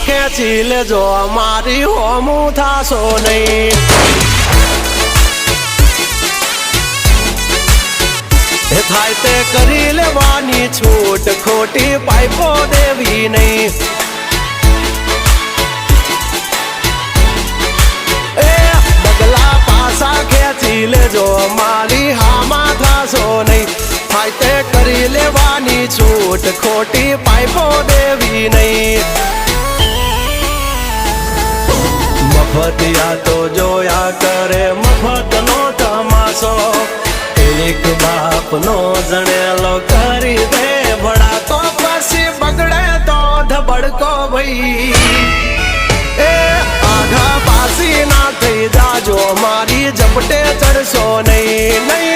ખેંચી લેજો મારી હોમું થાશો નહીં થાય તે કરી લેવાની છૂટ ખોટી પાઇપો દેવી નહીં એ બગલા પાસા ખેંચી લેજો મારી હામાં થાશો નહીં થાય તે કરી લેવાની છૂટ ખોટી પાઇપો દેવી નહીં મફતિયા તો જોયા કરે મફતનો તમાશો એક બાપનો જણેલો કરી દે ભડા તો પછી બગડે તો ધબડકો ભાઈ એ આઘા પાસી ના થઈ જાજો મારી ઝપટે ચડશો નહીં નહીં